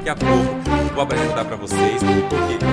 daqui a pouco vou apresentar para vocês porque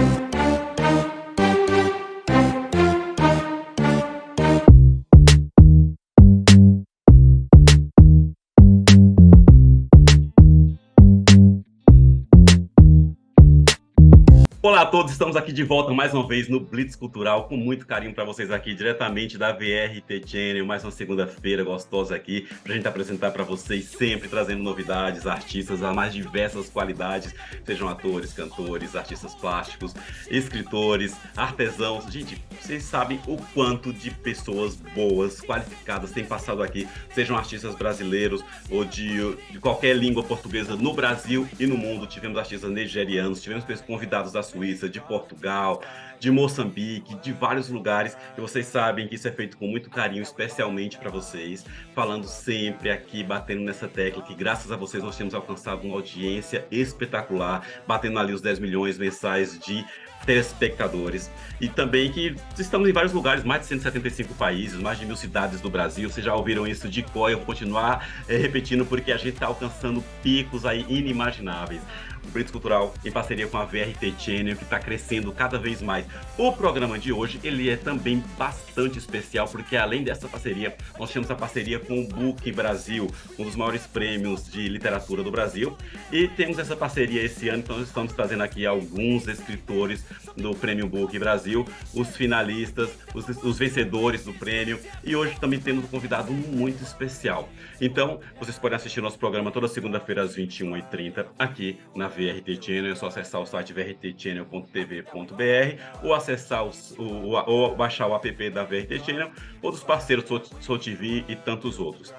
olá a todos, estamos aqui de volta mais uma vez no Blitz Cultural, com muito carinho para vocês aqui, diretamente da VRT Channel, mais uma segunda-feira gostosa aqui, para a gente apresentar para vocês, sempre trazendo novidades, artistas a mais diversas qualidades, sejam atores, cantores, artistas plásticos, escritores, artesãos. Gente, vocês sabem o quanto de pessoas boas, qualificadas têm passado aqui, sejam artistas brasileiros ou de qualquer língua portuguesa no Brasil e no mundo. Tivemos artistas nigerianos, tivemos convidados da Suíça, de Portugal, de Moçambique, de vários lugares, e vocês sabem que isso é feito com muito carinho, especialmente para vocês, falando sempre aqui, batendo nessa tecla, que graças a vocês nós temos alcançado uma audiência espetacular, batendo ali os 10 milhões mensais de telespectadores, e também que estamos em vários lugares, mais de 175 países, mais de 1000 cidades do Brasil. Vocês já ouviram isso de cor, eu vou continuar repetindo, porque a gente está alcançando picos aí inimagináveis. O Blitz Cultural, em parceria com a VRT Channel, que está crescendo cada vez mais. O programa de hoje, ele é também bastante especial, porque além dessa parceria, nós temos a parceria com o Book Brasil, um dos maiores prêmios de literatura do Brasil, e temos essa parceria esse ano, então nós estamos trazendo aqui alguns escritores do Prêmio Book Brasil, os finalistas, os vencedores do prêmio, e hoje também temos um convidado muito especial. Então, vocês podem assistir nosso programa toda segunda-feira às 21h30, aqui na VRT Channel. É só acessar o site vrtchannel.tv.br ou acessar ou baixar o app da VRT Channel ou dos parceiros Sou TV e tantos outros.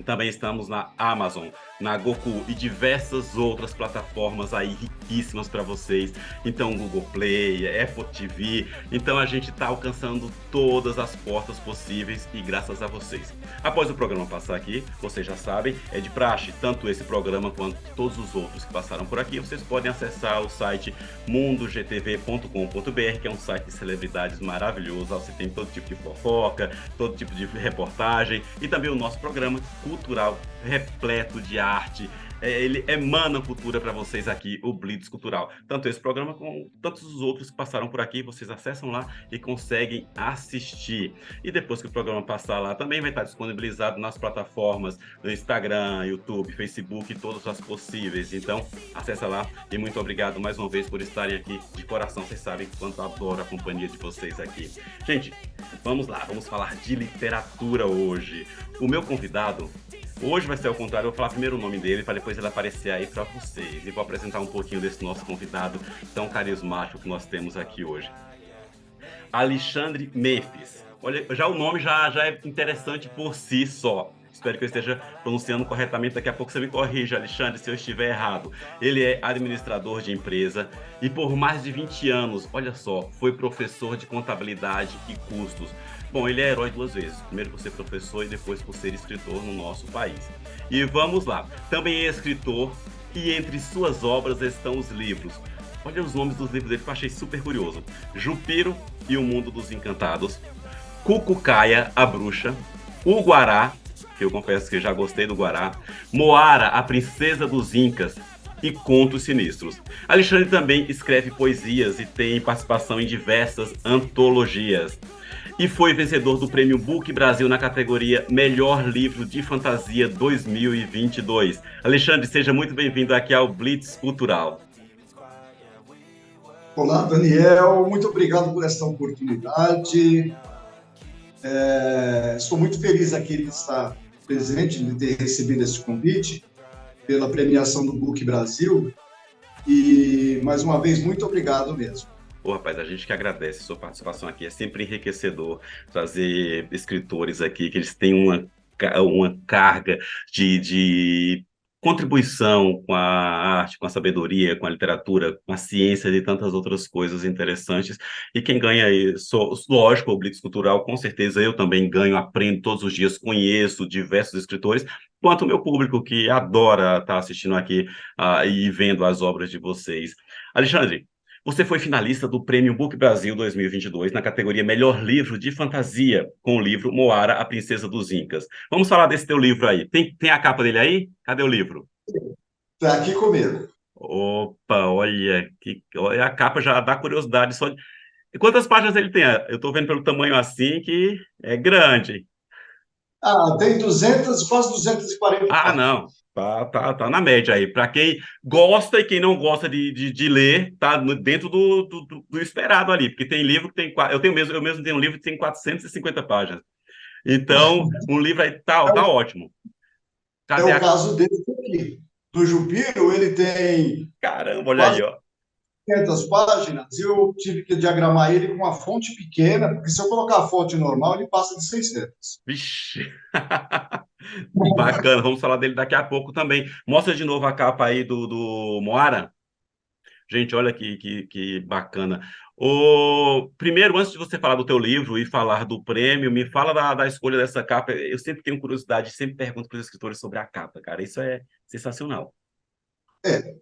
Também estamos na Amazon, na Goku e diversas outras plataformas aí riquíssimas para vocês. Então, Google Play, Apple TV. Então, a gente está alcançando todas as portas possíveis e graças a vocês. Após o programa passar aqui, vocês já sabem, é de praxe, tanto esse programa quanto todos os outros que passaram por aqui. Vocês podem acessar o site mundogtv.com.br, que é um site de celebridades maravilhoso. Você tem todo tipo de fofoca, todo tipo de reportagem e também o nosso programa cultural repleto de arte. Ele emana cultura para vocês aqui, o Blitz Cultural. Tanto esse programa como tantos os outros que passaram por aqui, vocês acessam lá e conseguem assistir. E depois que o programa passar lá, também vai estar disponibilizado nas plataformas do Instagram, YouTube, Facebook, todas as possíveis. Então, acessa lá e muito obrigado mais uma vez por estarem aqui de coração. Vocês sabem quanto eu adoro a companhia de vocês aqui. Gente, vamos lá, vamos falar de literatura hoje. O meu convidado hoje vai ser ao contrário, eu vou falar primeiro o nome dele para depois ele aparecer aí para vocês. E vou apresentar um pouquinho desse nosso convidado tão carismático que nós temos aqui hoje. Alexandre Memphis. Olha, já o nome já é interessante por si só. Espero que eu esteja pronunciando corretamente. Daqui a pouco você me corrija, Alexandre, se eu estiver errado. Ele é administrador de empresa e por mais de 20 anos, olha só, foi professor de contabilidade e custos. Bom, ele é herói duas vezes. Primeiro por ser professor e depois por ser escritor no nosso país. E vamos lá. Também é escritor e entre suas obras estão os livros. Olha os nomes dos livros dele que eu achei super curioso. Jupiro e o Mundo dos Encantados. Cucucaia, a Bruxa. O Guará, que eu confesso que já gostei do Guará. Moara, a Princesa dos Incas. E Contos Sinistros. Alexandre também escreve poesias e tem participação em diversas antologias. E foi vencedor do Prêmio Book Brasil na categoria Melhor Livro de Fantasia 2022. Alexandre, seja muito bem-vindo aqui ao Blitz Cultural. Olá, Daniel. Muito obrigado por essa oportunidade. Estou muito feliz aqui de estar presente, de ter recebido esse convite pela premiação do Book Brasil. E, mais uma vez, muito obrigado mesmo. Pô, rapaz, a gente que agradece a sua participação aqui. É sempre enriquecedor trazer escritores aqui, que eles têm uma carga de contribuição com a arte, com a sabedoria, com a literatura, com a ciência e tantas outras coisas interessantes. E quem ganha isso, lógico, o Blitz Cultural, com certeza eu também ganho, aprendo todos os dias, conheço diversos escritores, quanto o meu público que adora estar assistindo aqui e vendo as obras de vocês. Alexandre, você foi finalista do Prêmio Book Brasil 2022 na categoria Melhor Livro de Fantasia, com o livro Moara, a Princesa dos Incas. Vamos falar desse teu livro aí. Tem a capa dele aí? Cadê o livro? Está aqui comigo. Opa, olha, a capa já dá curiosidade só. E quantas páginas ele tem? Eu estou vendo pelo tamanho assim que é grande. Ah, tem 200, quase 240 Ah, páginas. não. Tá na média aí. Para quem gosta e quem não gosta de ler, tá dentro do esperado ali. Porque tem livro que tem. Eu mesmo tenho um livro que tem 450 páginas. Então, um livro aí É tá o, ótimo. é Cadê o a. caso desse aqui. Do Jupiro, ele tem Caramba, olha quase aí, ó. 500 páginas e eu tive que diagramar ele com uma fonte pequena, porque se eu colocar a fonte normal, ele passa de 600. Vixe. Bacana, vamos falar dele daqui a pouco também. Mostra de novo a capa aí do Moara. Gente, olha que bacana. Primeiro, antes de você falar do teu livro e falar do prêmio, me fala da escolha dessa capa. Eu sempre tenho curiosidade, sempre pergunto para os escritores sobre a capa, cara. Isso é sensacional.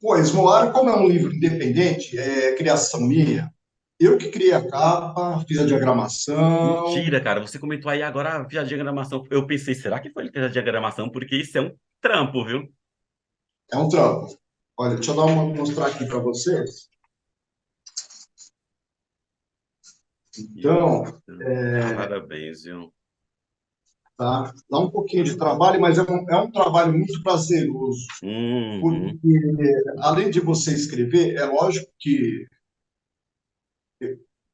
Pois, Moara, como é um livro independente, é criação minha, eu que criei a capa, fiz a diagramação, Mentira, cara. Você comentou aí agora a diagramação. Eu pensei, será que foi ele que fez a diagramação? Porque isso é um trampo, viu? é um trampo. Olha, deixa eu mostrar aqui para vocês. Que Então, bacana. Parabéns, viu? tá? Dá um pouquinho de trabalho, mas é um trabalho muito prazeroso, Uhum. porque além de você escrever, é lógico que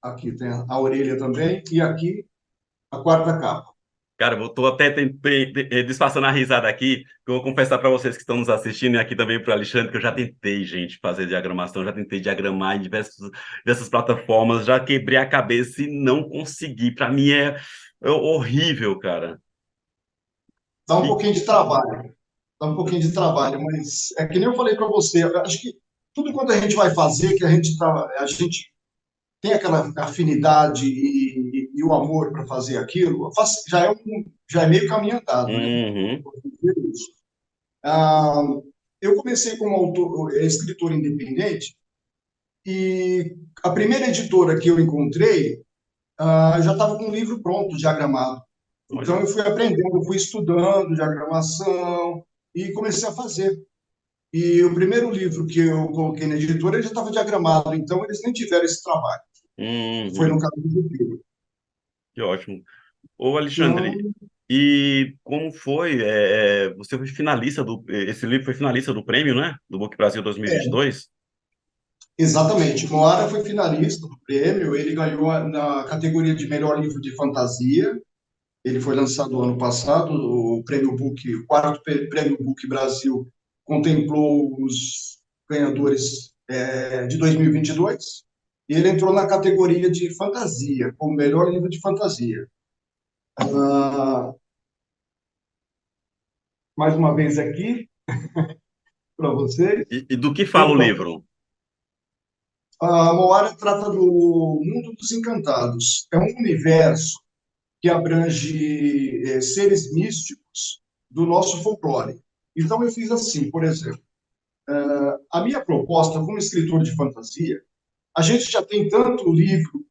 aqui tem a orelha também e aqui a quarta capa. Cara, eu tô até disfarçando a risada aqui, que eu vou confessar para vocês que estão nos assistindo e aqui também para o Alexandre, que eu já tentei, gente, fazer diagramação, já tentei diagramar em diversas plataformas, já quebrei a cabeça e não consegui. Para mim é horrível, cara. Dá um Que- pouquinho de trabalho, dá um pouquinho de trabalho, mas é que nem eu falei para você, eu acho que tudo quanto a gente vai fazer, que a gente tem aquela afinidade e o amor para fazer aquilo, já é meio caminho andado, né? Uhum. Ah, eu comecei como escritor independente e a primeira editora que eu encontrei já estava com um livro pronto, diagramado. Então Olha. eu fui aprendendo, fui estudando diagramação e comecei a fazer. E o primeiro livro que eu coloquei na editora ele já estava diagramado, então eles nem tiveram esse trabalho. Foi Uhum. no caso do livro. Que ótimo. Ô, Então, Alexandre, e como foi? Você foi finalista esse livro foi finalista do prêmio, né? Do Book Brasil 2022? exatamente. Moara foi finalista do prêmio, ele ganhou na categoria de melhor livro de fantasia. Ele foi lançado ano passado, o prêmio Book, o quarto prêmio Book Brasil contemplou os ganhadores de 2022. E ele entrou na categoria de fantasia, como melhor livro de fantasia. Ah, mais uma vez aqui para vocês. E do que fala o Então, livro? a Moara trata do mundo dos encantados. É um universo que abrange seres místicos do nosso folclore. Então, eu fiz assim, por exemplo, a minha proposta como escritor de fantasia, a gente já tem tanto livro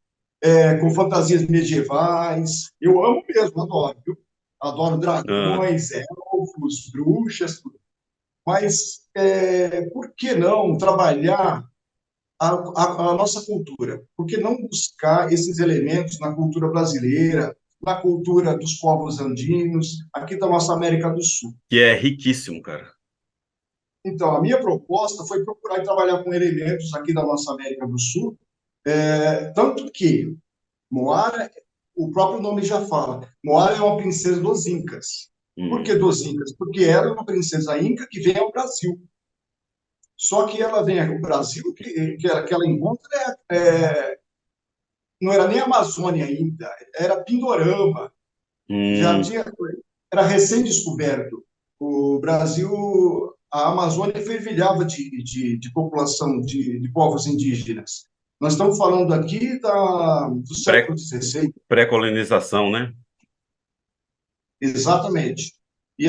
com fantasias medievais, eu amo mesmo, adoro, viu? Adoro Ah, dragões, elfos, bruxas, mas por que não trabalhar a nossa cultura? Por que não buscar esses elementos na cultura brasileira, na cultura dos povos andinos, aqui da nossa América do Sul? que é riquíssimo, cara. Então, a minha proposta foi procurar trabalhar com elementos aqui da nossa América do Sul, tanto que Moara, o próprio nome já fala, Moara é uma princesa dos Incas. Por que Hum, dos Incas? Porque ela é uma princesa inca que vem ao Brasil. Só que ela vem ao Brasil, que ela encontra não era nem Amazônia ainda, era Pindorama, já hum, tinha, era recém-descoberto. O Brasil, a Amazônia fervilhava de população, de povos indígenas. Nós estamos falando aqui do pré, século XVI, pré-colonização, né? exatamente. E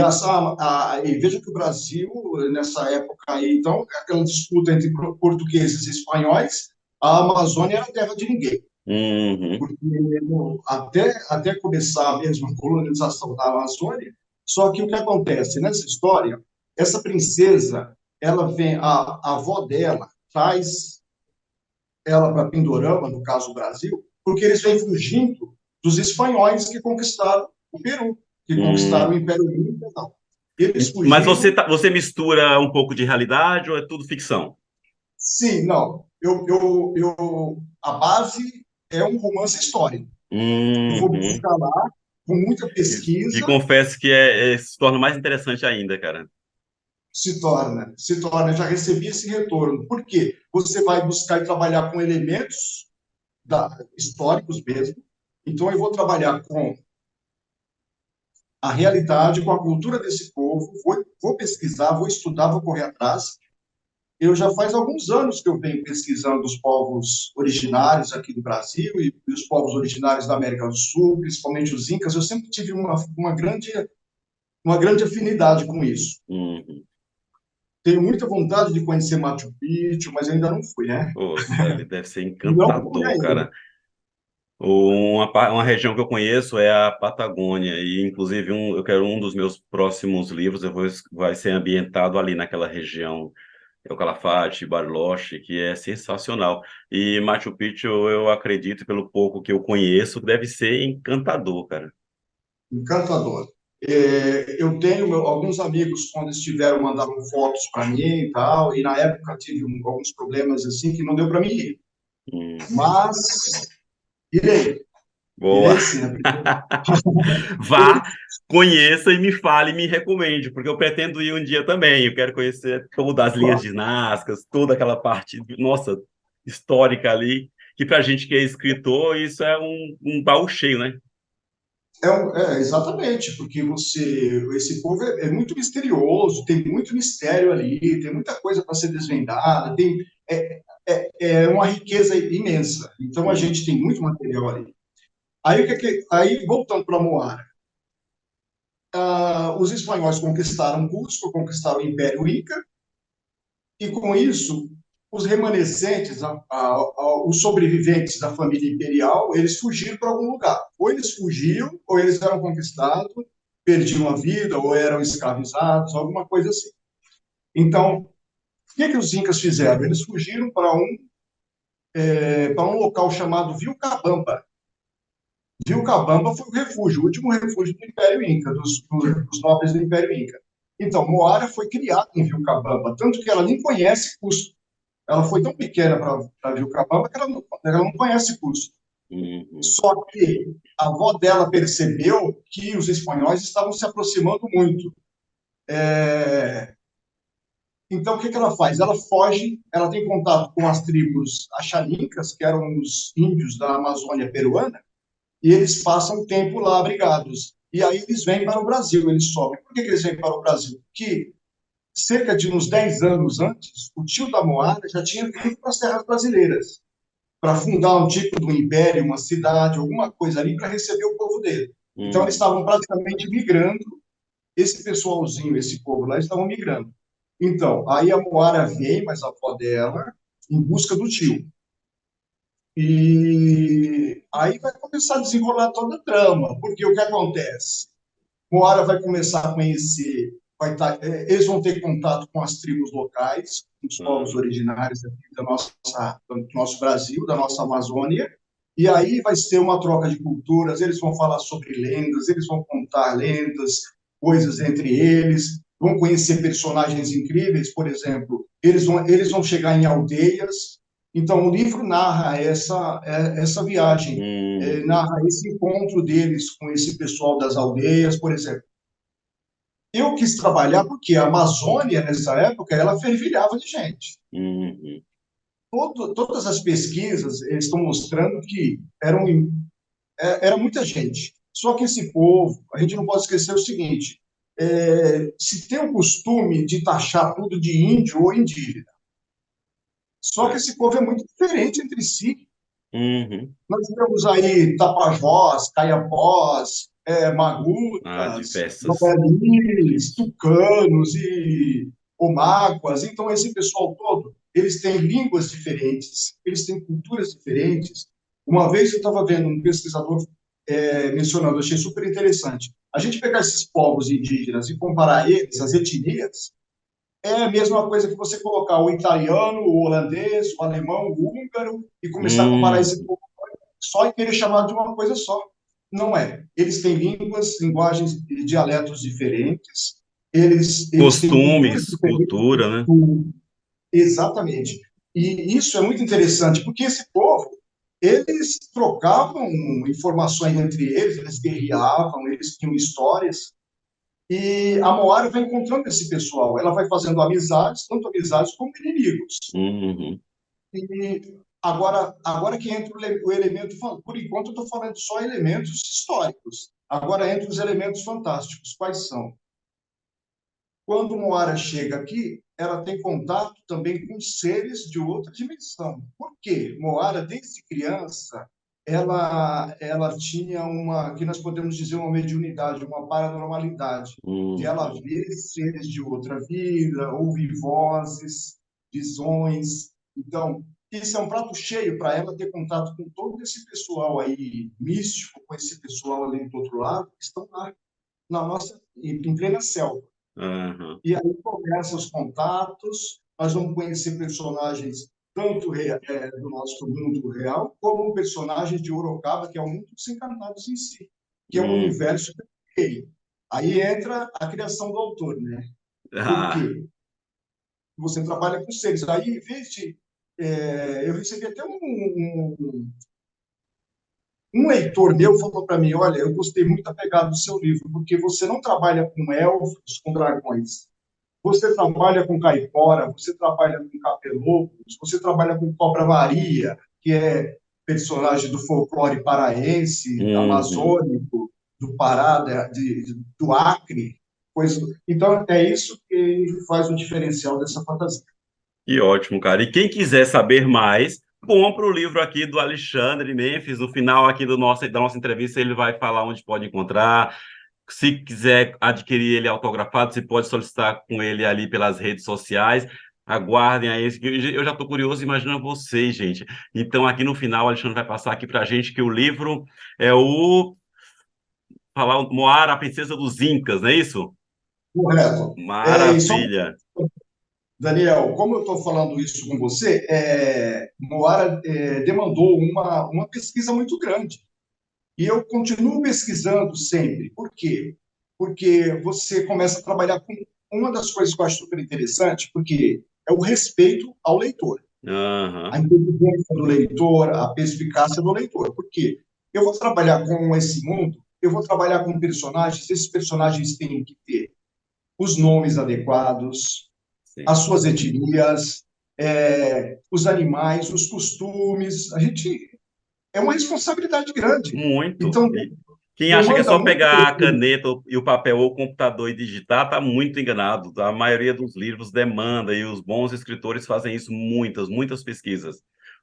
veja que o Brasil, nessa época aí, então, aquela disputa entre portugueses e espanhóis, a Amazônia era terra de ninguém. Uhum, Porque até começar mesmo a colonização da Amazônia, só que o que acontece nessa história, essa princesa, ela vem, a avó dela traz ela para Pindorama, no caso o Brasil, porque eles vêm fugindo dos espanhóis que conquistaram o Peru, que conquistaram o Hum. Império Inca, não. Eles Mas você, fugiram. você mistura um pouco de realidade ou é tudo ficção? Sim, não. A base é um romance histórico. Eu vou Uhum. buscar lá com muita Que pesquisa. confesso que se torna mais interessante ainda, cara. Se torna, já recebi esse retorno. Por quê? Você vai buscar e trabalhar com elementos históricos mesmo. Então, eu vou trabalhar com a realidade, com a cultura desse povo, vou pesquisar, vou estudar, vou correr atrás. Eu já faz alguns anos que eu venho pesquisando os povos originários aqui do Brasil e os povos originários da América do Sul, principalmente os incas. Eu sempre tive uma grande afinidade com isso. Uhum. Tenho muita vontade de conhecer Machu Picchu, mas ainda não fui, né? Poxa, deve ser Não fui encantador, ainda. cara. Uma região que eu conheço é a Patagônia, e inclusive eu quero um dos meus próximos livros vai ser ambientado ali naquela região, é o Calafate, Bariloche, que é sensacional. E Machu Picchu, eu acredito, pelo pouco que eu conheço, deve ser encantador, cara. Encantador. Eu tenho alguns amigos, quando estiveram, mandaram fotos para mim e tal, e na época tive alguns problemas assim que não deu para mim ir. Hum, Mas irei, boa. irei sim. Né? Vá, conheça e me fale e me recomende, porque eu pretendo ir um dia também. Eu quero conhecer todas as linhas de Nazca, toda aquela parte, nossa, histórica ali, que para a gente que é escritor, isso é um baú cheio, né? Exatamente, porque esse povo é muito misterioso, tem muito mistério ali, tem muita coisa para ser desvendada, é uma riqueza imensa. Então a Hum, gente tem muito material ali. Aí voltando para Moara, os espanhóis conquistaram Cusco, conquistaram o Império Inca, e com isso os remanescentes, os sobreviventes da família imperial, eles fugiram para algum lugar. Ou eles fugiam, ou eles eram conquistados, perdiam a vida, ou eram escravizados, alguma coisa assim. Então, o que os incas fizeram? Eles fugiram para um local chamado Vilcabamba. Vilcabamba foi o refúgio, o último refúgio do Império Inca, dos nobres do Império Inca. Então, Moara foi criada em Vilcabamba, tanto que ela nem conhece Cusco. Ela foi tão pequena para Vilcabamba que ela não conhece Cusco. hum, Só que a avó dela percebeu que os espanhóis estavam se aproximando muito. É... Então, o que ela faz? Ela foge, ela tem contato com as tribos Axalincas, que eram os índios da Amazônia peruana, e eles passam tempo lá abrigados. E aí eles vêm para o Brasil, eles sobem. Por que eles vêm para o Brasil? Porque cerca de uns 10 anos antes, o tio da Moara já tinha vindo para as terras brasileiras, para fundar um tipo de um império, uma cidade, alguma coisa ali para receber o povo dele. Então eles hum. estavam praticamente migrando, esse pessoalzinho, esse povo lá, estavam migrando. Então, aí a Moara vem, mas a avó dela, em busca do tio. E aí vai começar a desenrolar toda a trama, porque o que acontece? Moara vai começar a conhecer, eles vão ter contato com as tribos locais, com os povos Ah, originários do nosso Brasil, da nossa Amazônia, e aí vai ser uma troca de culturas, eles vão falar sobre lendas, eles vão contar lendas, coisas entre eles, vão conhecer personagens incríveis, por exemplo, eles vão chegar em aldeias, então o livro narra essa viagem, hum, narra esse encontro deles com esse pessoal das aldeias, por exemplo. Eu quis trabalhar porque a Amazônia, nessa época, ela fervilhava de gente. hum, Todas as pesquisas estão mostrando que era muita gente. Só que esse povo, a gente não pode esquecer o seguinte: se tem o costume de taxar tudo de índio ou indígena. Só que é. esse povo é muito diferente entre si. Uhum. Nós temos aí Tapajós, Caiapós, Ah, Magutas, diversas. Guaranis, Tucanos e Omáguas. Então, esse pessoal todo, eles têm línguas diferentes, eles têm culturas diferentes. Uma vez eu estava vendo um pesquisador mencionando, achei super interessante. A gente pegar esses povos indígenas e comparar eles, as etnias, é a mesma coisa que você colocar o italiano, o holandês, o alemão, o húngaro e começar a comparar Hum, esse povo só e querer chamar de uma coisa só. Não é. Eles têm línguas, linguagens e dialetos diferentes, eles têm culturas costumes, diferentes. cultura, né? Exatamente. E isso é muito interessante, porque esse povo, eles trocavam informações entre eles, eles guerreavam, eles tinham histórias, e a Moara vai encontrando esse pessoal, ela vai fazendo amizades, tanto amizades como inimigos. Uhum. E agora que entra o elemento, por enquanto eu estou falando só elementos históricos. Agora entra os elementos fantásticos. Quais são? Quando Moara chega aqui, ela tem contato também com seres de outra dimensão. Por quê? Moara, desde criança, ela tinha uma, que nós podemos dizer, uma mediunidade, uma paranormalidade, de ela Uhum. ver seres de outra vida, ouvir vozes, visões. Então, isso é um prato cheio para ela ter contato com todo esse pessoal aí místico, com esse pessoal ali do outro lado, que estão lá na nossa, em plena selva. Aham. E aí começam os contatos, nós vamos conhecer personagens tanto do nosso mundo real, como personagens de Orocaba, que é o mundo dos encantados em si, que é um Uhum. universo que eu criei. Aí entra a criação do autor, né? Por Ah, quê? Você trabalha com seres. Aí, em vez de... eu recebi até um leitor meu falou para mim, olha, eu gostei muito da pegada do seu livro, porque você não trabalha com elfos, com dragões, você trabalha com caipora, você trabalha com capelocos, você trabalha com Cobra Maria, que é personagem do folclore paraense, uhum. amazônico, do Pará, do Acre. Pois, então, é isso que faz o diferencial dessa fantasia. Que ótimo, cara. E quem quiser saber mais, compra o livro aqui do Alexandre Memphis. No final aqui da nossa entrevista, ele vai falar onde pode encontrar. Se quiser adquirir ele autografado, você pode solicitar com ele ali pelas redes sociais. Aguardem aí. Eu já estou curioso, imagina vocês, gente. Então, aqui no final, o Alexandre vai passar aqui para a gente que o livro é o falar Moara, a Princesa dos Incas, não é isso? Correto. E só, Maravilha. Daniel, como eu estou falando isso com você, Moara demandou uma pesquisa muito grande. E eu continuo pesquisando sempre. Por quê? Porque você começa a trabalhar com uma das coisas que eu acho super interessante, porque é o respeito ao leitor, a Aham. inteligência do leitor, a perspicácia do leitor. Por quê? Eu vou trabalhar com esse mundo, eu vou trabalhar com personagens, esses personagens têm que ter os nomes adequados, Sim. as suas etnias, os animais, os costumes. A gente é uma responsabilidade grande. Muito. Então, E quem acha que é demanda só muito pegar a conhecimento. caneta e o papel ou o computador e digitar, está muito enganado. A maioria dos livros demanda, e os bons escritores fazem isso muitas pesquisas.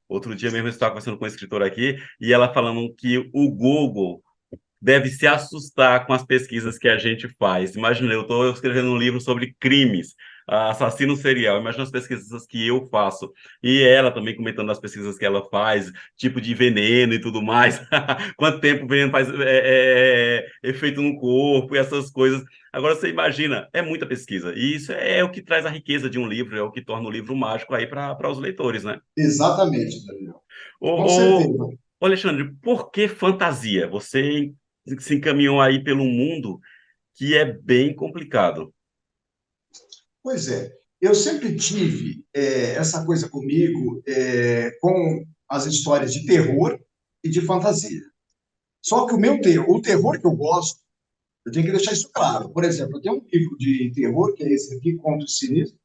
Outro dia mesmo eu estava conversando com uma escritora aqui e ela falando que o Google deve se assustar com as pesquisas que a gente faz. Imagina, eu estou escrevendo um livro sobre crimes, assassino serial. Imagina as pesquisas que eu faço. E ela também comentando as pesquisas que ela faz, tipo de veneno e tudo mais. Quanto tempo o veneno faz efeito no corpo e essas coisas. Agora você imagina, é muita pesquisa. E isso é o que traz a riqueza de um livro, é o que torna o livro mágico aí para os leitores, né? Exatamente, Daniel. Com Ô, ô, certeza. ô, Alexandre, por que fantasia? Você se encaminhou aí pelo mundo que é bem complicado. Pois é. Eu sempre tive essa coisa comigo com as histórias de terror e de fantasia. Só que o terror que eu gosto, eu tenho que deixar isso claro. Por exemplo, eu tenho um livro de terror, que é esse aqui, Contos Sinistros.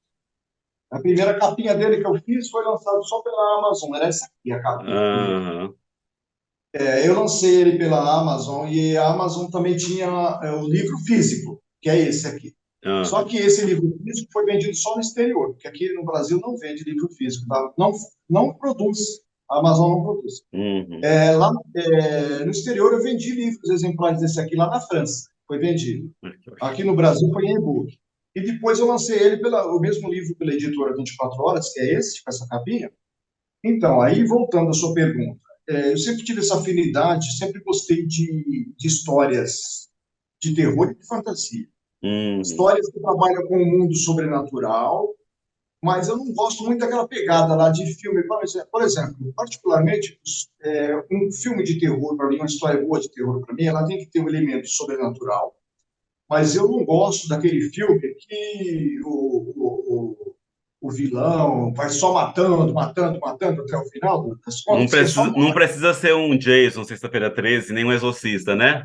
A primeira capinha dele que eu fiz foi lançado só pela Amazon. Era essa aqui, a capinha, a primeira. Aham, Eu lancei ele pela Amazon e a Amazon também tinha o livro físico, que é esse aqui. Só aham, que esse livro físico foi vendido só no exterior, porque aqui no Brasil não vende livro físico, tá? Não produz, a Amazon não produz. uhum. Lá no exterior eu vendi livros exemplares desse aqui lá na França, foi vendido. Aqui no Brasil foi em e-book. E depois eu lancei ele o mesmo livro pela editora 24 Horas, que é esse, com essa capinha. Então, aí voltando à sua pergunta, eu sempre tive essa afinidade, sempre gostei de histórias de terror e de fantasia. Uhum. Histórias que trabalham com o mundo sobrenatural, mas eu não gosto muito daquela pegada lá de filme. Por exemplo, particularmente, um filme de terror, para mim, uma história boa de terror, para mim, ela tem que ter um elemento sobrenatural. Mas eu não gosto daquele filme que o vilão vai só matando, matando, matando até o final das Não contas, que é só precisa, não morte. precisa ser um Jason, Sexta-feira 13, nem um Exorcista, né?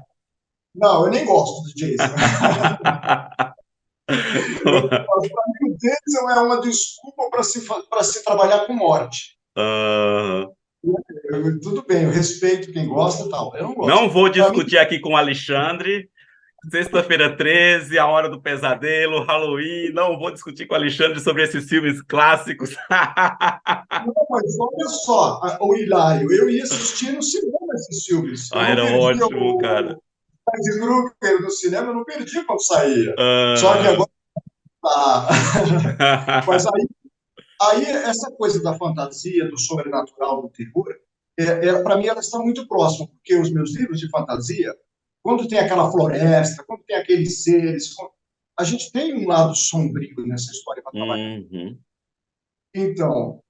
Não, eu nem gosto do Jason. Para mim, o Jason é uma desculpa para se trabalhar com morte. Ah, Tudo bem, eu respeito quem gosta e tal. Eu não gosto. não vou Para mim, discutir aqui com o Alexandre. Sexta-feira 13, A Hora do Pesadelo, Halloween. Não vou discutir com o Alexandre sobre esses filmes clássicos. não, mas olha só, o Hilário, eu ia assistir no cinema esses filmes. Eu Ah, não era perdi ótimo, o cara. Fred Krueger no cinema, eu não perdi quando saía. Só que Ah. agora tá. Mas aí essa coisa da fantasia, do sobrenatural, do terror, para mim ela está muito próxima, porque os meus livros de fantasia, quando tem aquela floresta, quando tem aqueles seres, a gente tem um lado sombrio nessa história para trabalhar. Uhum. Então,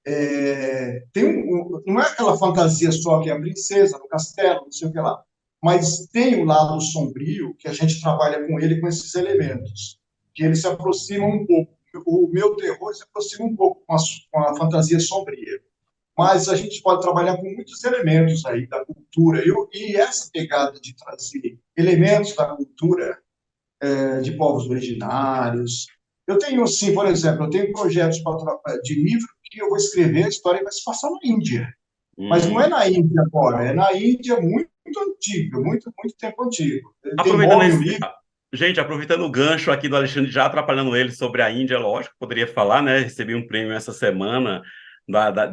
não é aquela fantasia só que é a princesa no castelo, não sei o que lá, mas tem o lado sombrio que a gente trabalha com ele, com esses elementos, que eles se aproximam um pouco. O meu terror se aproxima um pouco com a fantasia sombria, mas a gente pode trabalhar com muitos elementos aí da cultura. E essa pegada de trazer elementos da cultura de povos originários. Eu tenho, sim, por exemplo, eu tenho projetos de livro que eu vou escrever, a história vai se passar na Índia. Mas não é Hum. na Índia agora, é na Índia muito, muito antiga, muito, muito tempo antigo. Tem Aproveitando nome o esse. livro. Gente, aproveitando o gancho aqui do Alexandre, já atrapalhando ele sobre a Índia, lógico, poderia falar, né? Recebi um prêmio essa semana,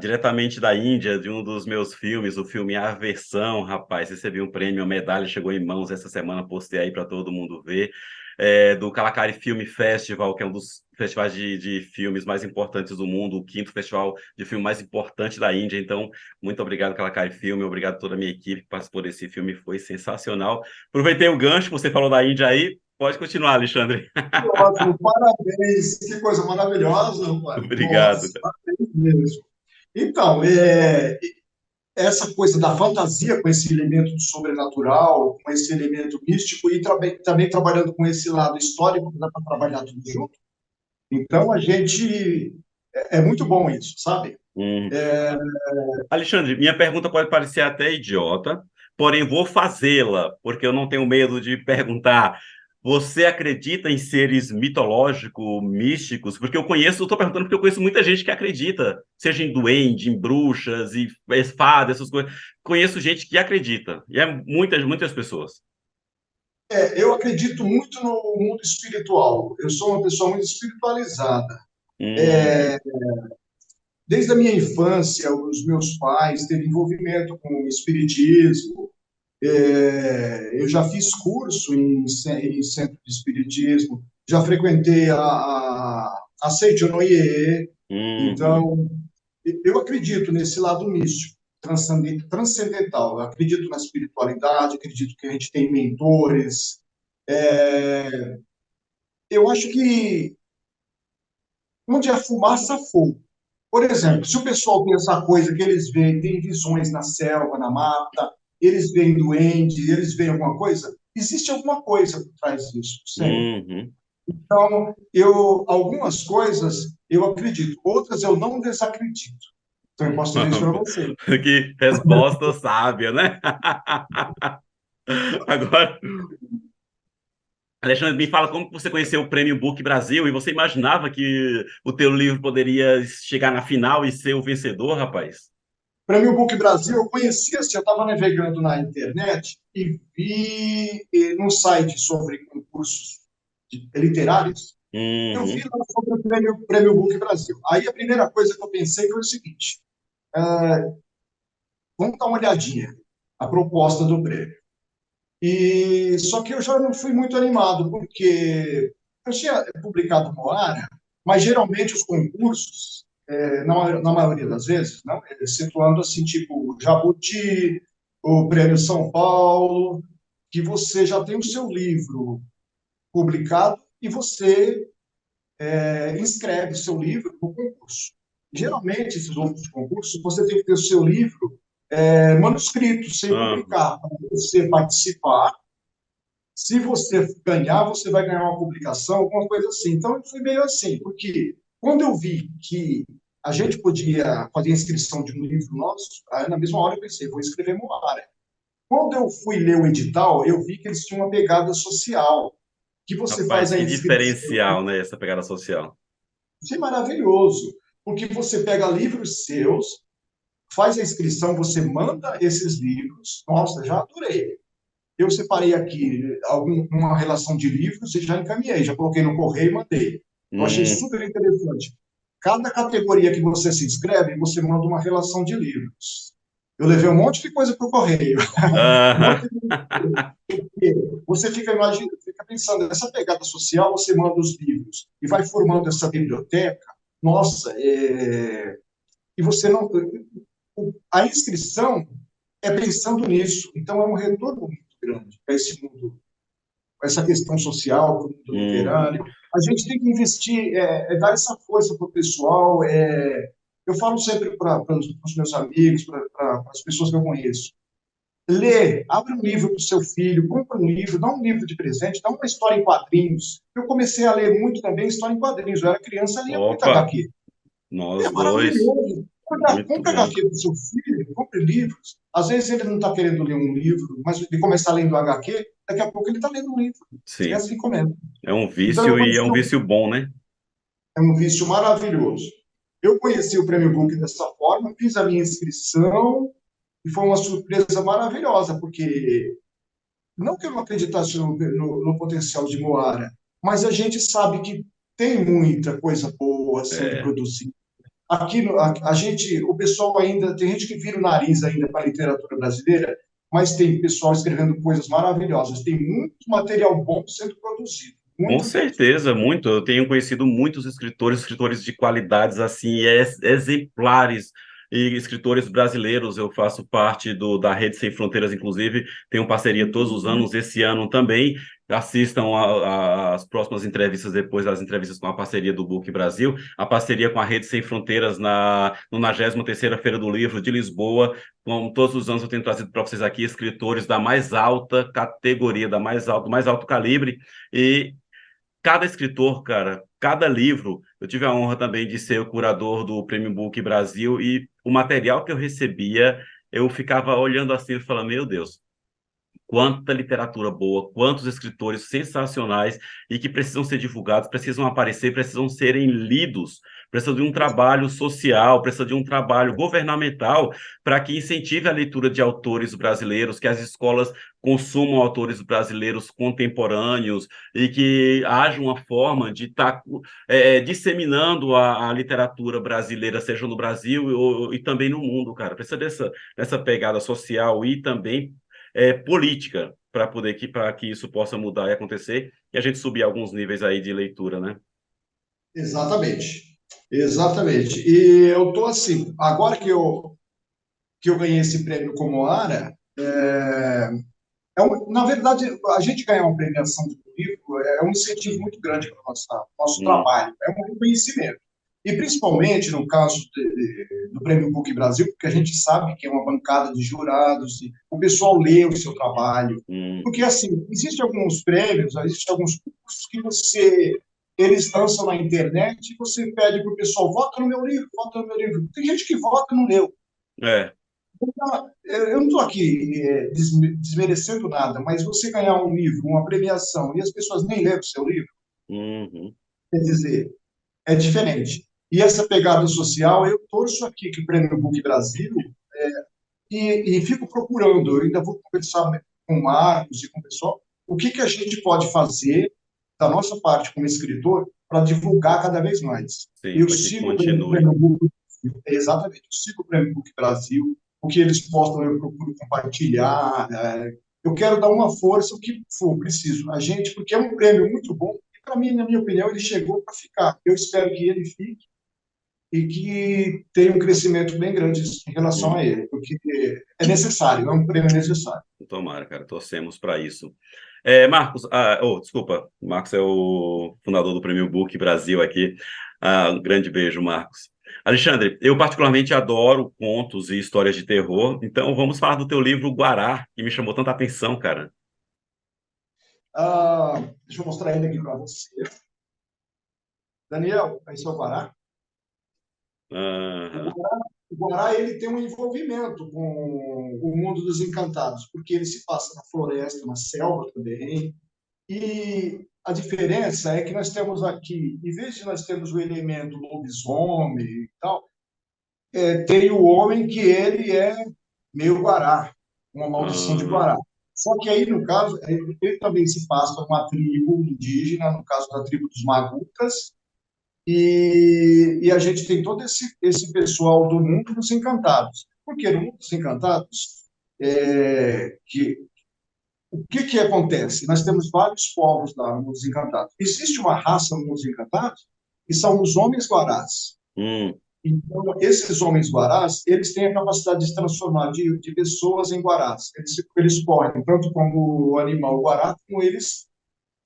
diretamente da Índia, de um dos meus filmes, o filme A Versão, rapaz. Recebi um prêmio, a medalha chegou em mãos essa semana, postei aí para todo mundo ver. Do Kalahari Film Festival, que é um dos festivais de filmes mais importantes do mundo, o quinto festival de filme mais importante da Índia. Então, muito obrigado, Kalahari Film, obrigado a toda a minha equipe que participou desse filme, foi sensacional. Aproveitei o gancho, você falou da Índia aí. Pode continuar, Alexandre. Ótimo, parabéns, que coisa maravilhosa, rapaz. Obrigado. Nossa, parabéns mesmo. Então, essa coisa da fantasia com esse elemento do sobrenatural, com esse elemento místico e também trabalhando com esse lado histórico, que dá para trabalhar tudo junto. Então, a gente. É muito bom isso, sabe? Hum. Alexandre, minha pergunta pode parecer até idiota, porém vou fazê-la, porque eu não tenho medo de perguntar. Você acredita em seres mitológicos, místicos? Porque eu conheço, estou perguntando porque eu conheço muita gente que acredita, seja em duende, em bruxas, e fadas, essas coisas. Conheço gente que acredita, e é muitas, muitas pessoas. Eu acredito muito no mundo espiritual. Eu sou uma pessoa muito espiritualizada. Uhum, Desde a minha infância, os meus pais teve envolvimento com o espiritismo. Eu já fiz curso em centro de espiritismo, já frequentei a Seichonoye. uhum. Então, eu acredito nesse lado místico, transcendental. Eu acredito na espiritualidade, acredito que a gente tem mentores. Eu acho que onde a fumaça fogo. Por exemplo, se o pessoal tem essa coisa que eles veem, tem visões na selva, na mata, eles veem duende, eles veem alguma coisa, existe alguma coisa por trás disso, sempre. Uhum. Então, algumas coisas eu acredito, outras eu não desacredito. Então, eu posso dizer isso para você. Que resposta sábia, né? Agora, Alexandre, me fala como que você conheceu o Prêmio Book Brasil e você imaginava que o teu livro poderia chegar na final e ser o vencedor, rapaz? Para mim, o Book Brasil, eu conhecia, assim, eu estava navegando na internet e vi num site sobre concursos literários. Eu vi Uhum. lá sobre o Prêmio Book Brasil. Aí a primeira coisa que eu pensei foi o seguinte: vamos dar uma olhadinha a proposta do prêmio. E só que eu já não fui muito animado porque eu tinha publicado Moara, mas geralmente os concursos, na maioria das vezes, não, situando assim tipo Jabuti, o Prêmio São Paulo, que você já tem o seu livro publicado e você inscreve o seu livro no concurso. Geralmente, esses outros concursos, você tem que ter o seu livro manuscrito, sem Aham. publicar, para você participar. Se você ganhar, você vai ganhar uma publicação, alguma coisa assim. Então, foi meio assim, porque quando eu vi que a gente podia fazer a inscrição de um livro nosso, aí na mesma hora eu pensei, vou escrever Moara. Quando eu fui ler o edital, eu vi que eles tinham uma pegada social, que você faz Rapaz, a que inscrição. diferencial, né, essa pegada social. Isso é maravilhoso, porque você pega livros seus, faz a inscrição, você manda esses livros. Nossa, já adorei. Eu separei aqui uma relação de livros e já encaminhei, já coloquei no correio e mandei. Eu achei Hum, super interessante. Cada categoria que você se inscreve, você manda uma relação de livros. Eu levei um monte de coisa para o correio. Um aham. monte de... Você fica imaginando, fica pensando, essa pegada social, você manda os livros e vai formando essa biblioteca. Nossa, e você não. A inscrição é pensando nisso. Então, é um retorno muito grande para esse mundo, para essa questão social, para o mundo Uhum. literário. A gente tem que investir, dar essa força para o pessoal. Eu falo sempre para os meus amigos, para as pessoas que eu conheço. Lê, abre um livro para o seu filho, compra um livro, dá um livro de presente, dá uma história em quadrinhos. Eu comecei a ler muito também história em quadrinhos. Eu era criança, lia muito Opa, HQ. É nós dois. maravilhoso. Muito Compre bom. HQ para o seu filho, compre livros. Às vezes ele não está querendo ler um livro, mas ele começar lendo HQ, daqui a pouco ele está lendo um livro. As Sim. crianças encomendam. É um Então, eu vício e é conheci um vício bom, né? é um vício maravilhoso. Eu conheci o Prêmio Book dessa forma, fiz a minha inscrição e foi uma surpresa maravilhosa, porque não que eu não acreditasse no potencial de Moara, mas a gente sabe que tem muita coisa boa sendo É. produzida. Aqui a gente, o pessoal ainda tem gente que vira o nariz ainda para a literatura brasileira, mas tem pessoal escrevendo coisas maravilhosas. Tem muito material bom sendo produzido, Com muito mesmo. certeza, muito. Eu tenho conhecido muitos escritores, escritores de qualidades assim, exemplares, e escritores brasileiros. Eu faço parte da Rede Sem Fronteiras, inclusive, tenho parceria todos os anos, esse ano também. Assistam as próximas entrevistas depois das entrevistas com a parceria do Book Brasil, a parceria com a Rede Sem Fronteiras na 93ª Feira do Livro de Lisboa. Como todos os anos eu tenho trazido para vocês aqui escritores da mais alta categoria, do mais alto calibre, e cada escritor, cara, cada livro, eu tive a honra também de ser o curador do Prêmio Book Brasil, e o material que eu recebia, eu ficava olhando assim e falando, meu Deus, quanta literatura boa, quantos escritores sensacionais e que precisam ser divulgados, precisam aparecer, precisam serem lidos, precisa de um trabalho social, precisa de um trabalho governamental para que incentive a leitura de autores brasileiros, que as escolas consumam autores brasileiros contemporâneos e que haja uma forma de estar disseminando a literatura brasileira, seja no Brasil e também no mundo, cara. Precisa dessa pegada social e também política para que isso possa mudar e acontecer e a gente subir alguns níveis aí de leitura, né? Exatamente. Exatamente. E eu estou assim, agora que eu ganhei esse prêmio como Ara, na verdade, a gente ganhar uma premiação de um livro é um incentivo muito grande para o nosso Hum, trabalho, é um reconhecimento. E principalmente no caso do Prêmio Book Brasil, porque a gente sabe que é uma bancada de jurados, e o pessoal lê o seu trabalho. hum, Porque, assim, existem alguns prêmios, existem alguns cursos que eles lançam na internet e você pede para o pessoal, vota no meu livro, vota no meu livro. Tem gente que vota e não leu. é, Então, eu não estou aqui desmerecendo nada, mas você ganhar um livro, uma premiação, e as pessoas nem leram o seu livro, uhum, quer dizer, é diferente. E essa pegada social, eu torço aqui que o Prêmio Book Brasil, e fico procurando, eu ainda vou conversar com o Marcos e com o pessoal, o que a gente pode fazer da nossa parte como escritor para divulgar cada vez mais. sim, Eu para que sigo o continue. Prêmio Book Brasil, exatamente, eu sigo o Prêmio Book Brasil, o que eles postam eu procuro compartilhar, eu quero dar uma força, o que for preciso. A gente, porque é um prêmio muito bom, e para mim, na minha opinião, ele chegou para ficar. Eu espero que ele fique e que tenha um crescimento bem grande em relação a Hum, ele, porque é necessário, é um prêmio necessário. tomara, cara, torcemos para isso. Marcos, desculpa, Marcos é o fundador do Prêmio Book Brasil aqui. Um grande beijo, Marcos. Alexandre, eu particularmente adoro contos e histórias de terror, então vamos falar do teu livro Guará, que me chamou tanta atenção, cara. Deixa eu mostrar ele aqui para você. Daniel, esse é o Guará. Aham. O Guará ele tem um envolvimento com o mundo dos encantados, porque ele se passa na floresta, na selva também. E a diferença é que nós temos aqui, em vez de nós termos o elemento lobisomem e tal, tem o homem que ele é meio Guará, uma maldição de Aham. Guará. Só que aí, no caso, ele também se passa uma tribo indígena, no caso da tribo dos Magutas, e a gente tem todo esse pessoal do mundo dos encantados. Porque no mundo dos encantados, o que acontece? Nós temos vários povos lá no mundo dos encantados. Existe uma raça no mundo dos encantados que são os homens guarás. Hum. Então, esses homens guarás, eles têm a capacidade de se transformar de pessoas em guarás. Eles correm tanto como o animal guará, como eles,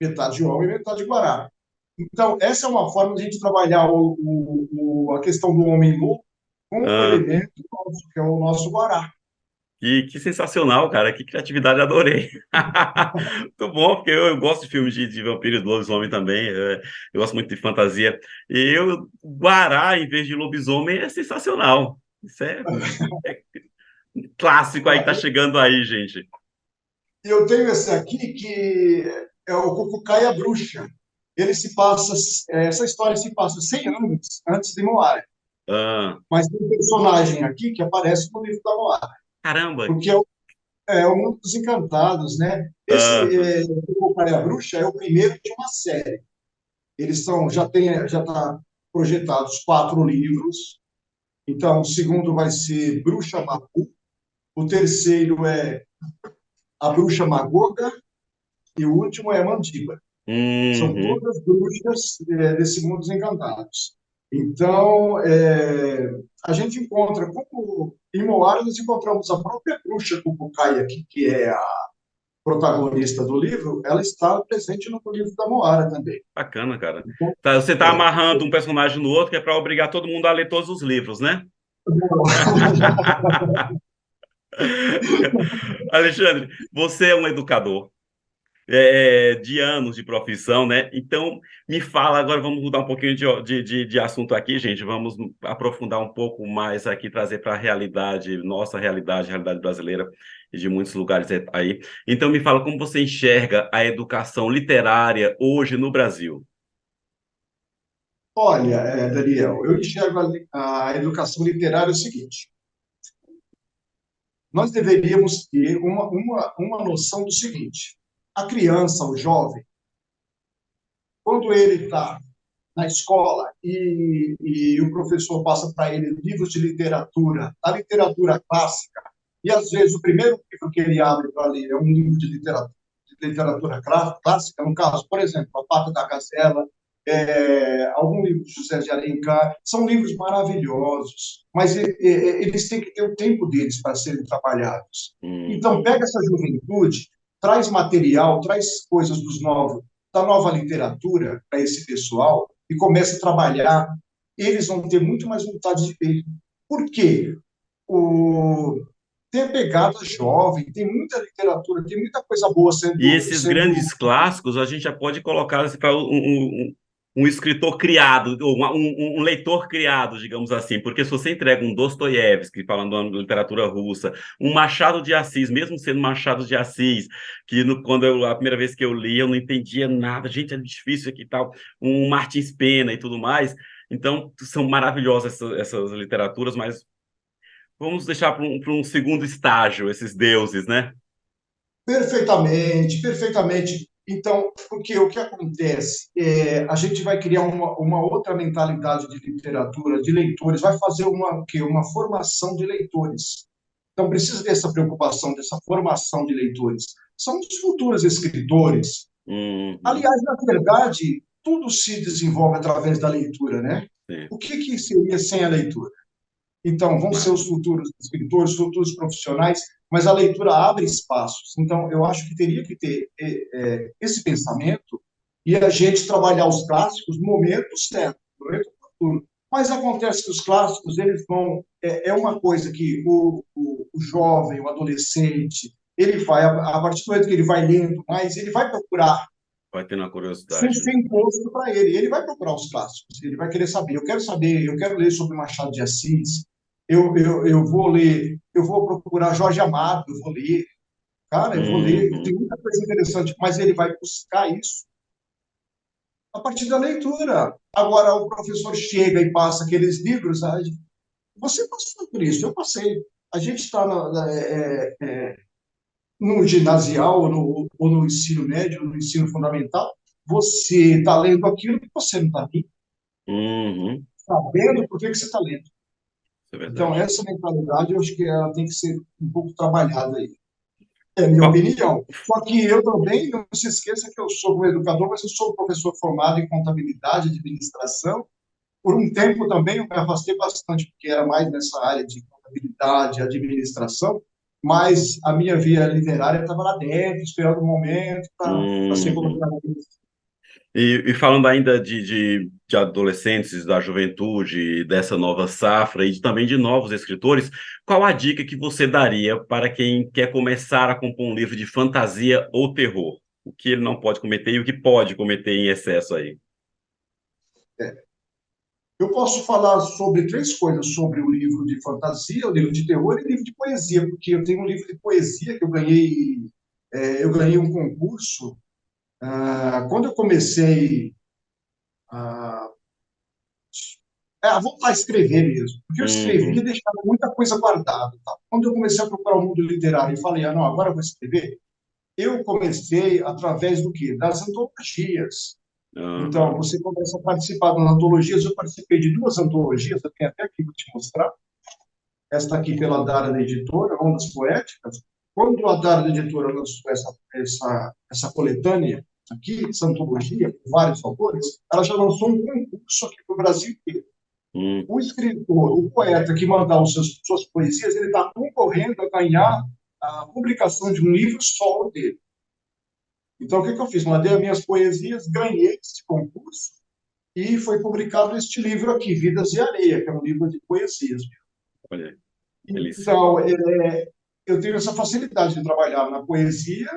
metade homem, metade guará. Então, essa é uma forma de a gente trabalhar a questão do homem louco com o Ah, elemento nosso, que é o nosso guará. que sensacional, cara. Que criatividade, adorei. Muito bom, porque eu gosto de filmes de vampiro e de lobisomem também. Eu gosto muito de fantasia. E Guará, em vez de lobisomem, é sensacional. Isso é clássico aí que tá chegando aí, gente. E eu tenho esse aqui que é o Cucucaia Bruxa. Essa história se passa 100 anos antes de Moara. Ah, Mas tem um personagem aqui que aparece no livro da Moara, caramba. porque é um dos encantados, né? Ah, Cucucaia Bruxa é o primeiro de uma série. Eles são, já está projetados 4 livros. Então, o segundo vai ser Bruxa Mapu, o terceiro é A Bruxa Magoga e o último é Mandiba. São uhum. todas bruxas desse mundo dos encantados. Então, a gente encontra, como em Moara, nós encontramos a própria bruxa Cucucaia aqui, que é a protagonista do livro, ela está presente no livro da Moara também. Bacana, cara. Então, Você tá amarrando um personagem no outro, que é para obrigar todo mundo a ler todos os livros, né? Alexandre, você é um educador de anos de profissão, né? Então, me fala, agora vamos mudar um pouquinho de assunto aqui, gente. Vamos aprofundar um pouco mais aqui, trazer para a realidade, nossa realidade, realidade brasileira e de muitos lugares aí. Então, me fala como você enxerga a educação literária hoje no Brasil. olha, Daniel, eu enxergo a educação literária o seguinte: nós deveríamos ter uma noção do seguinte: a criança, o jovem, quando ele está na escola e o professor passa para ele livros de literatura, a literatura clássica, e às vezes o primeiro livro que ele abre para ler é um livro de literatura clássica, no caso, por exemplo, A Pata da Gazela, algum livro de José de Alencar, são livros maravilhosos, mas eles têm que ter o tempo deles para serem trabalhados. Então, Uhum. pega essa juventude, traz material, traz coisas da nova literatura para esse pessoal e começa a trabalhar. Eles vão ter muito mais vontade de ver. Por quê? O... Tem a pegada jovem, tem muita literatura, tem muita coisa boa E sendo, esses sendo grandes clássicos a gente já pode colocar assim, para um escritor criado, ou um leitor criado, digamos assim, porque se você entrega um Dostoiévski, falando da literatura russa, um Machado de Assis, mesmo sendo Machado de Assis, que a primeira vez que eu li eu não entendia nada, gente, é difícil aqui e tal, um Martins Pena e tudo mais, então são maravilhosas essas literaturas, mas vamos deixar para um segundo estágio esses deuses, né? perfeitamente, perfeitamente. Então, porque o que acontece? A gente vai criar uma outra mentalidade de literatura, de leitores, vai fazer o quê? Uma formação de leitores. Então, precisa dessa preocupação, dessa formação de leitores. São os futuros escritores. Uhum, Aliás, na verdade, tudo se desenvolve através da leitura, né? sim. O que seria sem a leitura? Então, vão ser os futuros escritores, futuros profissionais, mas a leitura abre espaços. Então, eu acho que teria que ter esse pensamento e a gente trabalhar os clássicos no momento certo, no momento oportuno. Mas acontece que os clássicos, eles vão... É uma coisa que o jovem, o adolescente, ele vai, a partir do momento que ele vai lendo mais, ele vai procurar Vai tendo a sem curiosidade, ser né? imposto para ele. Ele vai procurar os clássicos, ele vai querer saber, eu quero ler sobre Machado de Assis, eu vou ler, eu vou procurar Jorge Amado, eu vou ler, cara, eu vou ler, tem Uhum. muita coisa interessante, mas ele vai buscar isso a partir da leitura. Agora, o professor chega e passa aqueles livros, você passou por isso, eu passei. A gente está no ginasial, ou no ensino médio, ou no ensino fundamental, você está lendo aquilo que você não está Uhum. sabendo por que você está lendo. Isso é Então, verdade. essa mentalidade, eu acho que ela tem que ser um pouco trabalhada aí. É a minha Qual- opinião. Só que eu também, não se esqueça que eu sou um educador, mas eu sou um professor formado em contabilidade e administração. Por um tempo também eu me afastei bastante, porque era mais nessa área de contabilidade, administração, mas a minha via literária estava lá dentro, esperando o momento para ser Uhum. colocada. E falando ainda de adolescentes, da juventude, dessa nova safra e também de novos escritores, qual a dica que você daria para quem quer começar a compor um livro de fantasia ou terror? O que ele não pode cometer e o que pode cometer em excesso aí? Eu posso falar sobre três coisas, sobre o livro de fantasia, o livro de terror e o livro de poesia, porque eu tenho um livro de poesia que eu ganhei um concurso. Quando eu comecei a, a voltar a escrever mesmo, porque eu escrevia e Uhum. deixava muita coisa guardada. Tá? Quando eu comecei a procurar o mundo literário e falei, não, agora eu vou escrever, eu comecei através do quê? Das antologias. Então, Aham. você começa a participar das antologias. Eu participei de duas antologias, eu tenho até aqui para te mostrar. Esta aqui pela Dara da Editora, Ondas Poéticas. Quando a Dara da Editora lançou essa coletânea aqui, essa antologia, com vários autores, ela já lançou um concurso aqui para o Brasil inteiro. Uhum. O escritor, o poeta que mandar suas poesias, ele está concorrendo a ganhar a publicação de um livro solo dele. Então, o que eu fiz? Mandei as minhas poesias, ganhei esse concurso e foi publicado este livro aqui, Vidas e Areia, que é um livro de poesias. Olha aí, delícia. Então, eu tenho essa facilidade de trabalhar na poesia,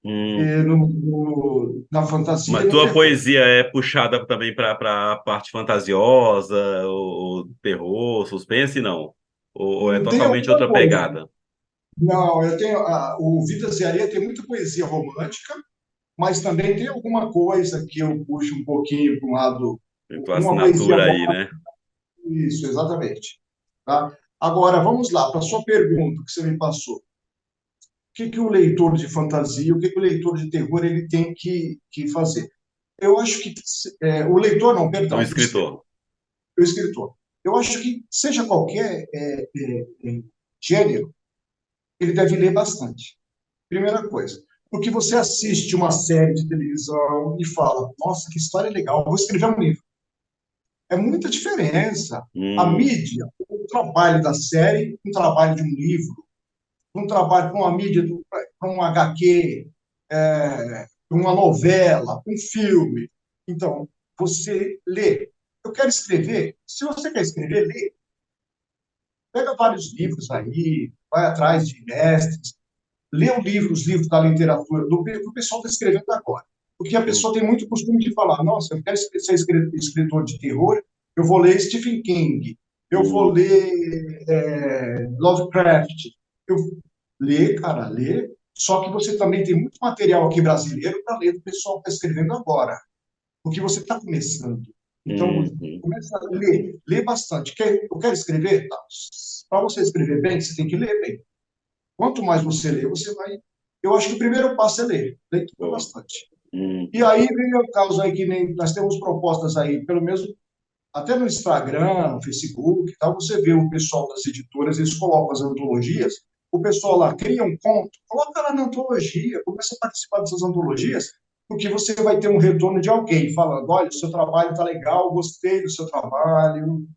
Hum. na fantasia e Mas no tua terror. poesia é puxada também para a parte fantasiosa, ou terror, suspense, não? Ou é Tem totalmente alguma outra coisa. pegada? Não, eu tenho o Vidas e Areia tem muita poesia romântica, mas também tem alguma coisa que eu puxo um pouquinho para um lado, Tem tua uma poesia assinatura aí, romântica. né? Isso, exatamente. Tá? Agora, vamos lá, para a sua pergunta que você me passou. O que o leitor de fantasia, o o leitor de terror ele tem que fazer? Eu acho que o leitor, não, O perdão, escritor. o escritor. Eu acho que, seja qualquer gênero, ele deve ler bastante. Primeira coisa. Porque você assiste uma série de televisão e fala, nossa, que história legal, vou escrever um livro. É muita diferença. A Hum, mídia, o trabalho da série, um trabalho de um livro, um trabalho com a mídia, para um HQ, uma novela, um filme. Então, você lê. Eu quero escrever. Se você quer escrever, lê. Pega vários livros aí, vai atrás de mestres, lê os livros da literatura, do que o pessoal está escrevendo agora. Porque a hum, pessoa tem muito costume de falar: nossa, eu quero ser escritor de terror, eu vou ler Stephen King, eu vou hum, ler Lovecraft. Eu lê, cara, lê. Só que você também tem muito material aqui brasileiro para ler do pessoal que está escrevendo agora, porque você está começando. Então, hum. começa a ler, lê bastante. Eu quero escrever? Tá. Para você escrever bem, você tem que ler bem. Quanto mais você lê, você vai. Eu acho que o primeiro passo é ler. Leitura Boa. bastante. E Uhum. aí vem o caso aí que nós temos propostas aí, pelo menos até no Instagram, no Facebook e tal, você vê o pessoal das editoras, eles colocam as antologias, o pessoal lá cria um conto, coloca lá na antologia, começa a participar dessas antologias, porque você vai ter um retorno de alguém falando, olha, o seu trabalho está legal, gostei do seu trabalho.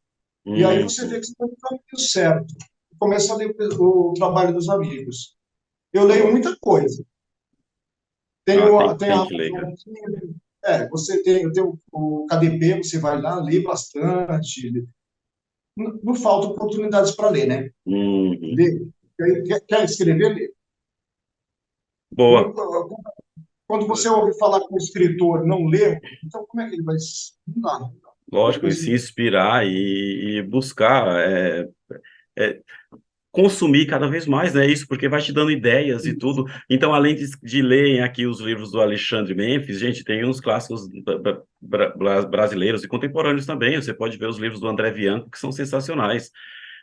E aí você vê Uhum. que você está no caminho certo. Começa a ler o trabalho dos amigos. Eu leio muita coisa. Ah, Tem tem a que ler, cara. você tem o KDP, você vai lá, lê bastante. Não falta oportunidades para ler, né? Uhum. Ler. Quer escrever, lê. Boa. Quando você ouve falar que o escritor não leu, então como é que ele vai. Não dá, não dá. Lógico, e se inspirar e buscar é, consumir cada vez mais, né? Isso, porque vai te dando ideias e tudo. Então, além de lerem aqui os livros do Alexandre Memphis, gente, tem uns clássicos brasileiros e contemporâneos também. Você pode ver os livros do André Bianco, que são sensacionais.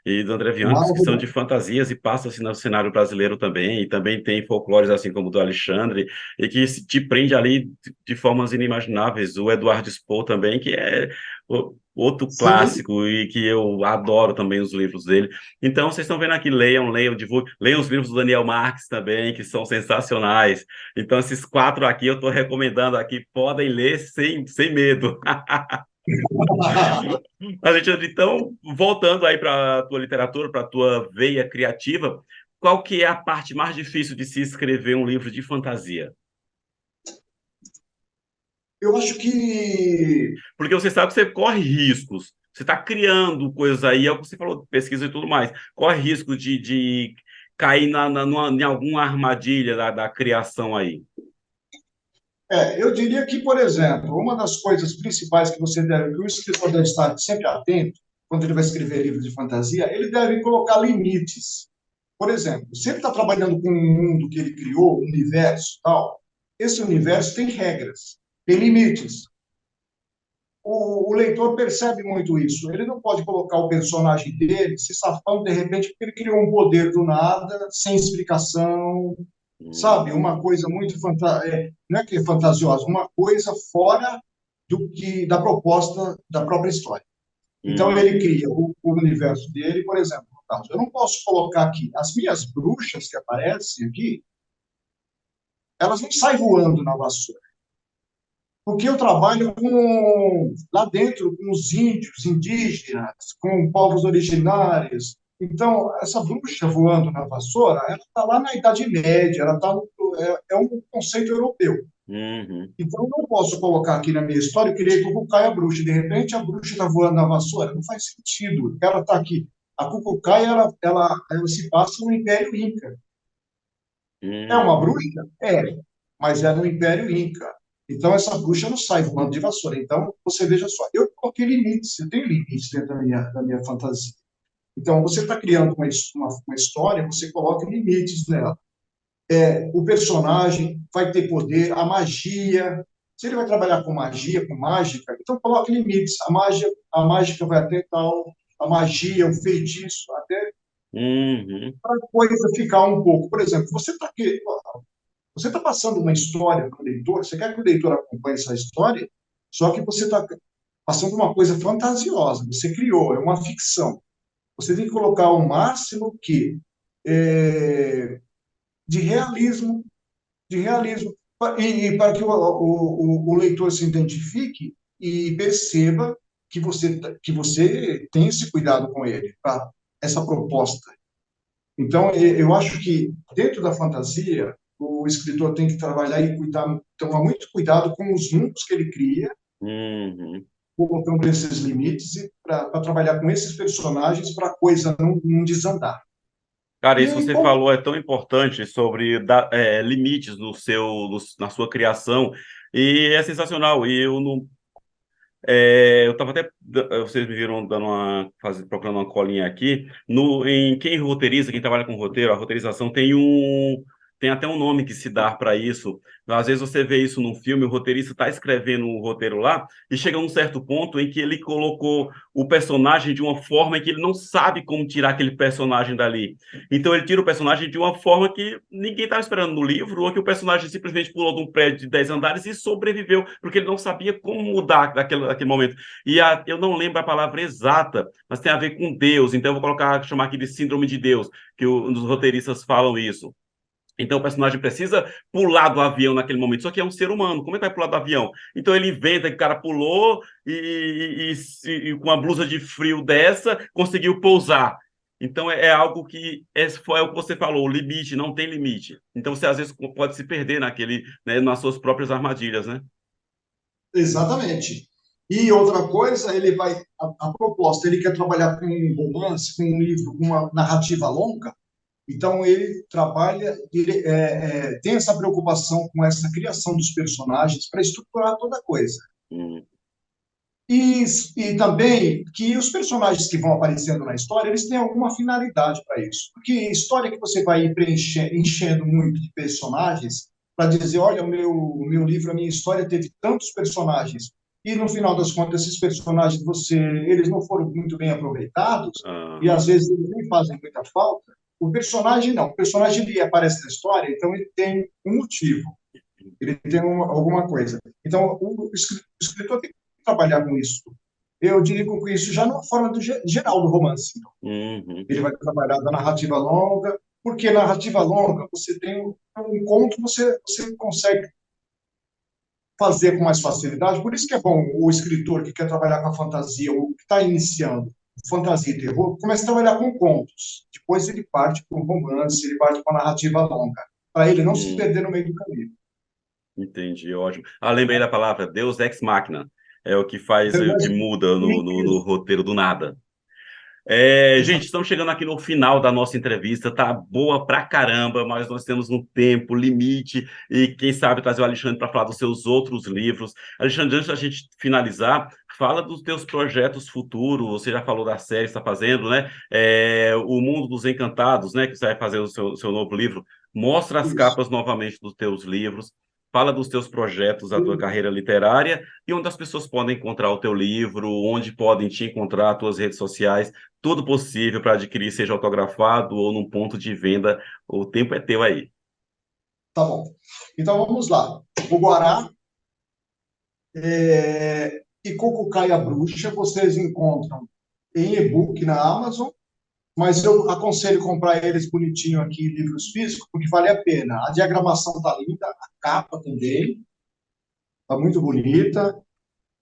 E do André Bianco, que são de fantasias e passa-se no cenário brasileiro também, e também tem folclores assim como o do Alexandre, e que te prende ali de formas inimagináveis. O Eduardo Spohr também, que é outro Sim. clássico e que eu adoro também os livros dele. Então, vocês estão vendo aqui, leiam, divulguem, leiam os livros do Daniel Marques também, que são sensacionais. Então, esses quatro aqui eu estou recomendando aqui, podem ler sem medo. Alexandre, então, voltando aí para a tua literatura, para a tua veia criativa, qual que é a parte mais difícil de se escrever um livro de fantasia? Eu acho que Porque você sabe que você corre riscos, você está criando coisas aí, é o que você falou, pesquisa e tudo mais, corre risco de cair em alguma armadilha da criação aí. eu diria que, por exemplo, uma das coisas principais que o escritor deve estar sempre atento quando ele vai escrever livros de fantasia, ele deve colocar limites. Por exemplo, se ele está trabalhando com um mundo que ele criou, um universo, tal, esse universo tem regras, tem limites. O leitor percebe muito isso. Ele não pode colocar o personagem dele se safando de repente porque ele criou um poder do nada, sem explicação, sabe? Hum, Uma coisa muito não é que é fantasiosa, uma coisa fora do que da proposta da própria história. Então ele hum, cria o universo dele, por exemplo, no caso, eu não posso colocar aqui as minhas bruxas que aparecem aqui, elas não saem voando na vassoura, porque eu trabalho lá dentro com os índios, indígenas, com povos originários. Então, essa bruxa voando na vassoura, ela está lá na Idade Média, é um conceito europeu. uhum, Então, eu não posso colocar aqui na minha história, eu queria Cucucaia a bruxa, de repente a bruxa está voando na vassoura. Não faz sentido. Ela está aqui. A Cucucaia, ela se passa no Império Inca. É uma hum. bruxa? É, mas é no Império Inca. Então, essa bruxa não sai voando de vassoura. Então, você veja só, eu coloquei limites, eu tenho limites dentro da minha fantasia. Então, você está criando uma história, você coloca limites nela. O personagem vai ter poder, a magia. Se ele vai trabalhar com magia, com mágica, então coloque limites. A mágica vai até tal, a magia, o feitiço, até Uhum. para a coisa ficar um pouco. Por exemplo, você está passando uma história para o leitor, você quer que o leitor acompanhe essa história, só que você está passando uma coisa fantasiosa, você criou, é uma ficção. Você tem que colocar o máximo é, de realismo, de realismo, e para que o leitor se identifique e perceba que você tem esse cuidado com ele, tá? Essa proposta. Então, eu acho que dentro da fantasia, o escritor tem que trabalhar e tomar muito cuidado com os mundos que ele cria, Uhum. colocando esses limites para trabalhar com esses personagens para a coisa não desandar. Cara, isso que E você como falou é tão importante sobre limites na sua criação, e é sensacional. E eu não. Eu estava até. Vocês me viram procurando uma colinha aqui. Em quem roteiriza, quem trabalha com roteiro, a roteirização tem até um nome que se dá para isso. Às vezes você vê isso num filme, o roteirista está escrevendo um roteiro lá, e chega a um certo ponto em que ele colocou o personagem de uma forma em que ele não sabe como tirar aquele personagem dali. Então ele tira o personagem de uma forma que ninguém estava esperando no livro, ou que o personagem simplesmente pulou de um prédio de 10 andares e sobreviveu, porque ele não sabia como mudar daquele momento. Eu não lembro a palavra exata, mas tem a ver com Deus, então eu vou chamar aqui de síndrome de Deus, que os roteiristas falam isso. Então o personagem precisa pular do avião naquele momento, só que é um ser humano, como é que vai pular do avião? Então ele inventa que o cara pulou e com uma blusa de frio dessa conseguiu pousar. Então é algo que foi o que você falou, o limite, não tem limite. Então você às vezes pode se perder naquele, né, nas suas próprias armadilhas, né? Exatamente. E outra coisa, ele vai, a proposta, ele quer trabalhar com um romance, com um livro, com uma narrativa longa, então ele trabalha, tem essa preocupação com essa criação dos personagens para estruturar toda a coisa. Hum, E, e também que os personagens que vão aparecendo na história, eles têm alguma finalidade para isso. Porque história que você vai enchendo muito de personagens para dizer, olha, o meu livro, a minha história teve tantos personagens e no final das contas esses personagens eles não foram muito bem aproveitados e aham, às vezes eles nem fazem muita falta. O personagem não, o personagem ele aparece na história, então ele tem um motivo, ele tem alguma coisa. Então o escritor tem trabalhar com isso. Eu digo com isso já na forma geral do romance. Então. uhum, Ele vai trabalhar da narrativa longa, porque narrativa longa você tem um conto, você consegue fazer com mais facilidade. Por isso que é bom o escritor que quer trabalhar com a fantasia, ou que está iniciando fantasia e terror, começa a trabalhar com contos. Depois ele parte para um romance, ele parte para uma narrativa longa, para ele não se perder no meio do caminho. entendi, ótimo. Ah, lembrei da palavra Deus Ex Machina. É o que faz, o que muda no roteiro do nada. Gente, estamos chegando aqui no final da nossa entrevista, tá boa pra caramba, mas nós temos um tempo limite e quem sabe trazer o Alexandre para falar dos seus outros livros. Alexandre, antes da gente finalizar, fala dos teus projetos futuros. Você já falou da série que está fazendo, né? O Mundo dos Encantados, né? Que você vai fazer o seu novo livro. Mostra as Isso. capas novamente dos teus livros. Fala dos teus projetos, da tua carreira literária e onde as pessoas podem encontrar o teu livro, onde podem te encontrar, as tuas redes sociais, tudo possível para adquirir, seja autografado ou num ponto de venda. O tempo é teu aí. Tá bom. Então vamos lá. O Guará e Cucucai a Bruxa vocês encontram em e-book na Amazon, mas eu aconselho comprar eles bonitinho aqui, livros físicos, porque vale a pena. A diagramação tá linda, a capa também tá muito bonita.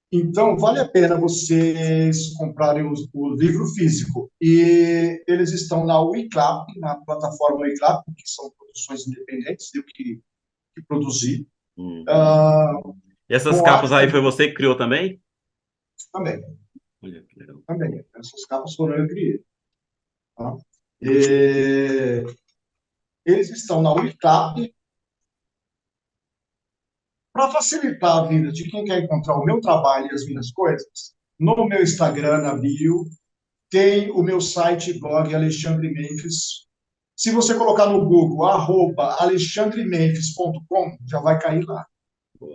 Então, vale a pena vocês comprarem o livro físico. E eles estão na Wiclap, na plataforma Wiclap, que são produções independentes, eu que produzi. Uhum. Ah, E essas capas Moara aí foi você que criou também? também, Olha que legal. também. Essas capas foram eu que criei. Tá? E eles estão na Wiclap. Para facilitar a vida de quem quer encontrar o meu trabalho e as minhas coisas, no meu Instagram, na bio, tem o meu site e blog Alexandre Memphis. Se você colocar no Google @alexandrememphis.com, já vai cair lá.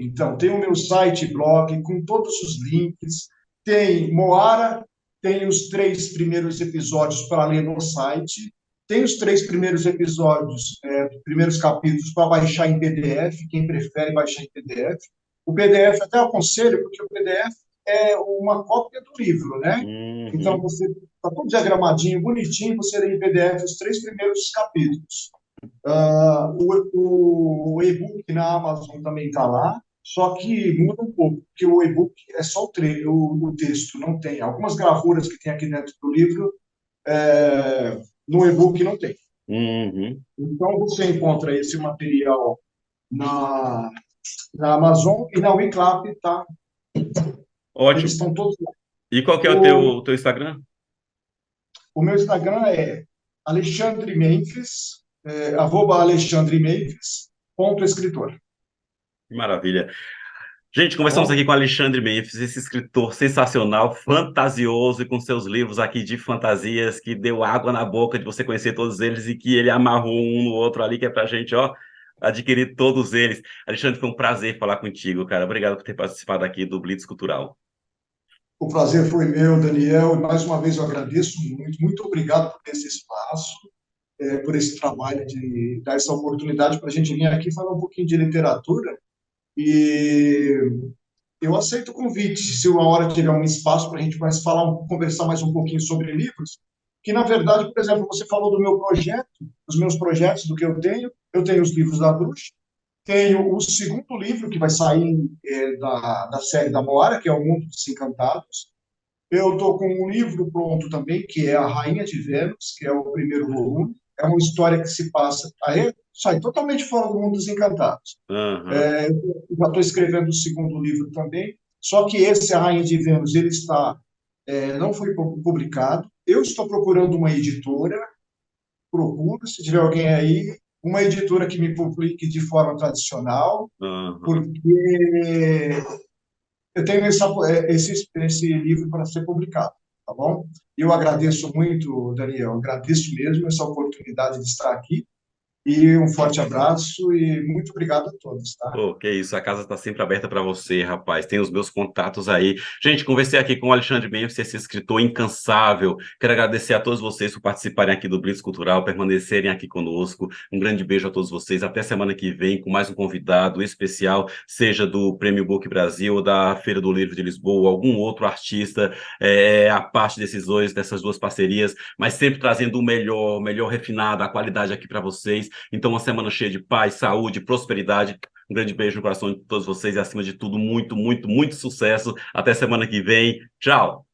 Então, tem o meu site e blog com todos os links. Tem Moara, tem os 3 primeiros episódios para ler no site. Tem os 3 primeiros episódios, primeiros capítulos para baixar em PDF, quem prefere baixar em PDF. O PDF até aconselho, porque o PDF é uma cópia do livro, né? Então, Uhum. você está tudo diagramadinho, bonitinho, você lê em PDF os 3 primeiros capítulos. O e-book na Amazon também está lá, só que muda um pouco, porque o e-book é só o texto, não tem. Algumas gravuras que tem aqui dentro do livro, no e-book não tem. Uhum. Então, você encontra esse material na, na Amazon e na Wiclap, tá? Eles Ótimo. estão todos lá. E qual que é o O, teu Instagram? o meu Instagram é Alexandre Memphis, @Alexandre Memphis, ponto escritor. Que maravilha. Gente, Tá conversamos bom? aqui com Alexandre Memphis, esse escritor sensacional, fantasioso e com seus livros aqui de fantasias que deu água na boca de você conhecer todos eles e que ele amarrou um no outro ali, que é pra gente, ó, adquirir todos eles. Alexandre, foi um prazer falar contigo, cara. Obrigado por ter participado aqui do Blitz Cultural. O prazer foi meu, Daniel, e mais uma vez eu agradeço muito. Muito obrigado por esse espaço, por esse trabalho de dar essa oportunidade para a gente vir aqui falar um pouquinho de literatura. E eu aceito o convite, se uma hora tiver um espaço para a gente mais falar, conversar mais um pouquinho sobre livros, que na verdade, por exemplo, você falou do meu projeto, dos meus projetos, do que eu tenho os livros da Bruxa, tenho o segundo livro que vai sair da série da Moara, que é O Mundo dos Encantados, Eu estou com um livro pronto também, que é A Rainha de Vênus, que é o primeiro volume. É uma história que se passa, aí sai totalmente fora do mundo dos encantados. Aham. Já estou escrevendo o segundo livro também, só que esse A Rainha de Vênus, ele está, não foi publicado. Eu estou procurando uma editora, procuro, se tiver alguém aí, uma editora que me publique de forma tradicional, Aham. porque eu tenho esse livro para ser publicado, tá bom? Eu agradeço muito, Daniel, agradeço mesmo essa oportunidade de estar aqui e um forte abraço e muito obrigado a todos, tá? Pô, que isso, a casa está sempre aberta para você, rapaz. Tem os meus contatos aí. Gente, conversei aqui com o Alexandre Mendes, esse escritor incansável. Quero agradecer a todos vocês por participarem aqui do Blitz Cultural, permanecerem aqui conosco. Um grande beijo a todos vocês. Até semana que vem com mais um convidado especial, seja do Prêmio Book Brasil ou da Feira do Livro de Lisboa, ou algum outro artista, a parte dessas duas parcerias, mas sempre trazendo o melhor refinado, a qualidade aqui para vocês. Então, uma semana cheia de paz, saúde, prosperidade. Um grande beijo no coração de todos vocês e, acima de tudo, muito, muito, muito sucesso. Até semana que vem. Tchau!